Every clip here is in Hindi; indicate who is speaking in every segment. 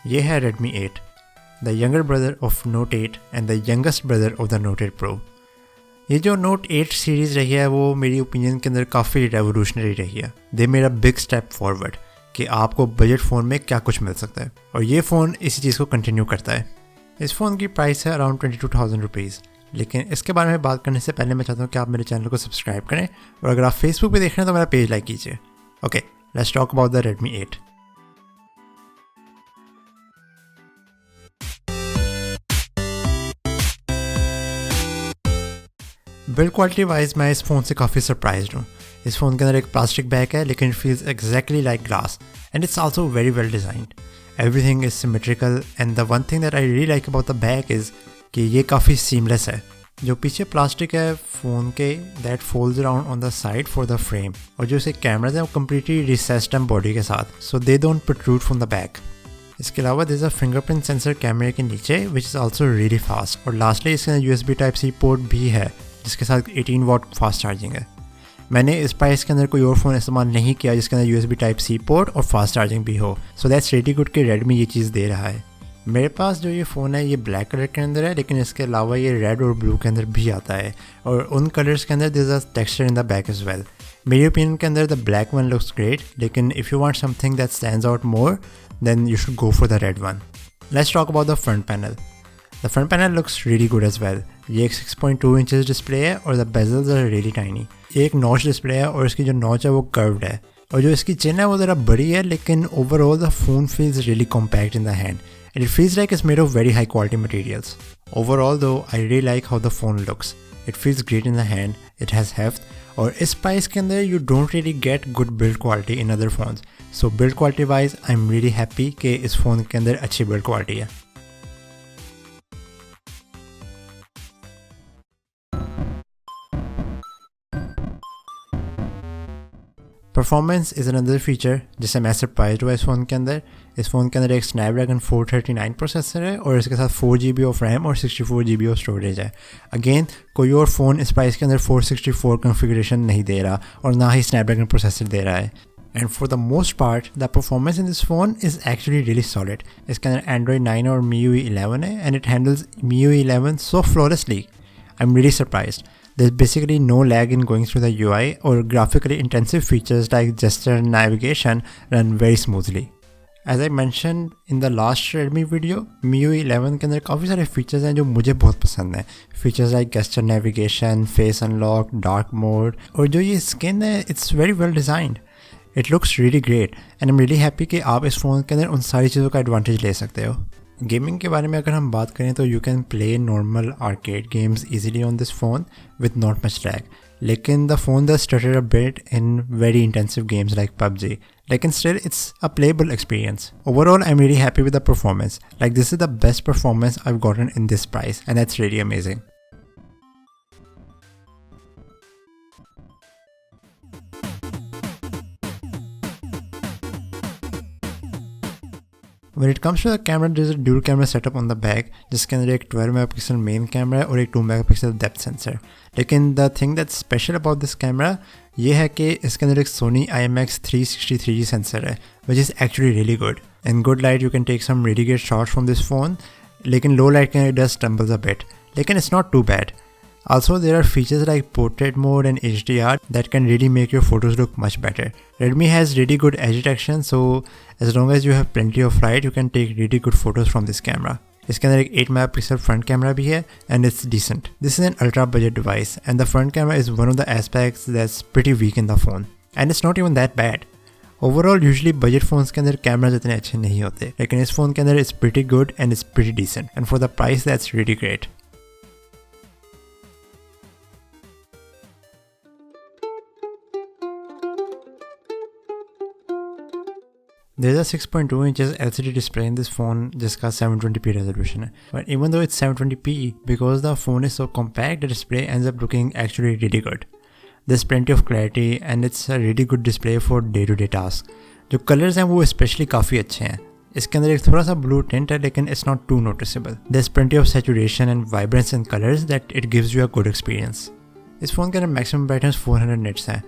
Speaker 1: ये है Redmi 8, the younger brother of Note 8 and the youngest brother of the Note 8 Pro। ये जो Note 8 सीरीज़ रही है वो मेरी ओपिनियन के अंदर काफ़ी रेवोल्यूशनरी रही है। They made a big step forward कि आपको बजट फ़ोन में क्या कुछ मिल सकता है, और ये फ़ोन इसी चीज़ को कंटिन्यू करता है। इस फ़ोन की प्राइस है अराउंड 22,000 रुपीज़, लेकिन इसके बारे में बात करने से पहले मैं चाहता हूँ कि आप मेरे चैनल को सब्सक्राइब करें, और अगर आप फेसबुक पे देख रहे हैं तो मेरा पेज लाइक कीजिए। Okay, let's talk about the Redmi 8। Build quality wise मैं इस फ़ोन से काफ़ी सरप्राइज्ड हूँ। इस फ़ोन के अंदर एक प्लास्टिक बैग है, लेकिन it feels exactly like glass and it's also very well designed. Everything is symmetrical and the one thing that I really like about the bag is कि ये काफ़ी सीमलेस है। जो पीछे प्लास्टिक है फ़ोन के, that folds around on the side for the frame, और जो इसे कैमराज हैं वो कम्प्लीटली रिसेस्ड हैं बॉडी के साथ, so they don't protrude from the back. इसके अलावा there is a fingerprint sensor कैमरे के नीचे which is also really fast, और लास्टली इसके अंदर USB Type-C पोर्ट भी है जिसके साथ 18 वाट फास्ट चार्जिंग है। मैंने इस प्राइस के अंदर कोई और फ़ोन इस्तेमाल नहीं किया जिसके अंदर USB Type-C पोर्ट और फास्ट चार्जिंग भी हो, सो दैट्स रियली गुड कि Redmi ये चीज़ दे रहा है। मेरे पास जो ये फ़ोन है ये ब्लैक कलर के अंदर है, लेकिन इसके अलावा ये रेड और ब्लू के अंदर भी आता है, और उन कलर्स के अंदर there is a texture in the back as well. मेरी ओपिनियन के अंदर the black one looks great, लेकिन if you want something that stands out more then you should go for the red one. Let's talk about the front panel. The front panel looks really good as well. ये एक 6.2 इंचेस डिस्प्ले है और the bezels are really tiny. ये एक नॉच डिस्प्ले है और इसकी जो नॉच है वो कर्व्ड है, और जो इसकी चिन है वो ज़रा बड़ी है, लेकिन overall the phone feels really compact in the hand and it feels like it's made of very high quality materials. Overall though, I really like how the phone looks. It feels great in the hand, it has heft, और इस प्राइस के अंदर you don't really get good build quality in other phones. So build quality wise, I'm really happy कि इस फ़ोन के अंदर अच्छी build quality है। परफॉर्मेंस इज़ अनदर फीचर जिससे मैं सरप्राइज हुआ इस फ़ोन के अंदर। इस फ़ोन के अंदर एक स्नैपड्रैगन 439 प्रोसेसर है, और इसके साथ 4 GB ऑफ रैम और 64 GB ऑफ स्टोरेज है। अगेन कोई और फ़ोन इस प्राइस के अंदर 464 कॉन्फ़िगरेशन नहीं दे रहा, और ना ही स्नैपड्रैगन प्रोसेसर दे रहा है। And for the most part the performance in this phone is actually really solid. इसके अंदर Android 9 और MIUI 11 है, and it handles MIUI 11 so flawlessly. I'm really surprised. There's basically no lag in going through the UI, or graphically intensive features like gesture navigation run very smoothly. As I mentioned in the last Redmi video, MIUI 11 के अंदर काफ़ी सारे फीचर्स हैं जो मुझे बहुत पसंद हैं। Features like gesture navigation, face unlock, dark mode, और जो ये स्किन है it's very well designed. It looks really great and I'm really happy कि आप इस फ़ोन के अंदर उन सारी चीज़ों का एडवांटेज ले सकते हो। गेमिंग के बारे में अगर हम बात करें तो you can play normal arcade games easily on this phone with not much lag, लेकिन the phone the stutter a bit in very intensive games like PUBG, लेकिन still it's a playable experience. Overall I am really happy with the performance, like this is the best performance I have gotten in this price and that's really amazing. When it comes to the camera, there is a dual camera setup on the back, जिसके अंदर एक 12 मेगापिक्सल मेन कैमरा है और एक 2 मेगापिक्सल डेप्थ सेंसर। लेकिन the thing that's special about this camera ये है कि इसके अंदर एक Sony IMX 363 सेंसर है, which is actually really good. In good light you can take some really great shots from this phone, लेकिन लो लाइट के डज स्टम्बल्स अ बिट, लेकिन it's not too bad. Also, there are features like portrait mode and HDR that can really make your photos look much better. Redmi has really good edge detection, so as long as you have plenty of light, you can take really good photos from this camera. इसके अंदर एक 8 मेगापिक्सल फ्रंट कैमरा भी है and it's decent. This is an ultra budget device and the front camera is one of the aspects that's pretty weak in the phone. And it's not even that bad. Overall, usually budget phones के अंदर कैमराज इतने अच्छे नहीं होते, लेकिन इस फ़ोन के अंदर it's pretty good and it's pretty decent. And for the price, that's really great. There is a 6.2 inches LCD display in this phone जिसका 720p resolution है, but even though it's 720p, because the phone is so compact, the display ends up looking actually really good. There's plenty of clarity and it's a really good display for day-to-day tasks. जो कलर्स हैं वो स्पेशली काफ़ी अच्छे हैं। इसके अंदर एक थोड़ा सा ब्लू टिंट है, लेकिन it's not too noticeable. There's plenty of saturation and vibrance in colors that it gives you a good experience. इस फ़ोन के अंदर maximum brightness 400 nits है,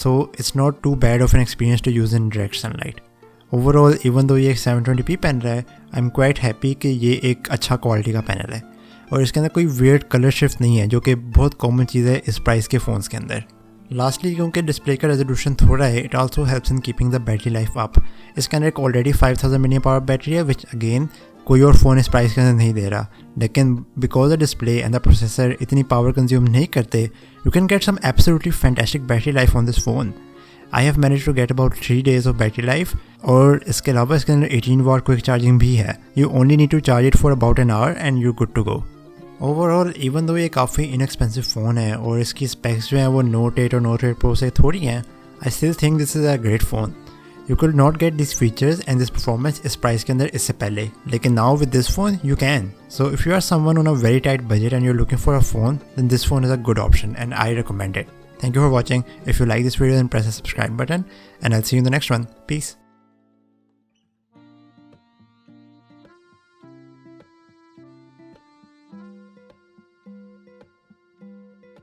Speaker 1: so it's not too bad of an experience to use in direct sunlight. Overall even though ये एक 720p पेन रहा है, आई एम क्वाइट हैप्पी कि ये एक अच्छा क्वालिटी का पैनल है और इसके अंदर कोई वियर्ड कलर शिफ्ट नहीं है, जो कि बहुत कॉमन चीज़ है इस प्राइस के फ़ोन्स के अंदर। लास्टली क्योंकि डिस्प्ले का रेजोल्यूशन थोड़ा है, it also helps in keeping the battery life up. इसके अंदर एक ऑलरेडी 5000 mAh बैटरी है, विच अगेन कोई और फ़ोन इस प्राइस के अंदर नहीं दे रहा, लेकिन because the display and the processor इतनी पावर कंज्यूम नहीं करते, you can get some absolutely fantastic battery life on this phone. I have manage to get about 3 days of battery life, और इसके अलावा इसके अंदर 18 watt क्विक चार्जिंग भी है। You only need to charge it for about an hour and you good to go. Overall even though ये काफ़ी इनएक्सपेंसिव फ़ोन है और इसकी स्पेक्स जो हैं वो Note 8 और Note 8 Pro से थोड़ी हैं, I still think this is a great phone. You could not get this features and this performance इस प्राइस के अंदर इससे पहले, लेकिन now with this phone you can. So if you are someone on a very tight budget and you are looking for a phone, then this phone is a good option and I recommend it. Thank you for watching. If you like this video, then press the subscribe button and I'll see you in the next one. Peace.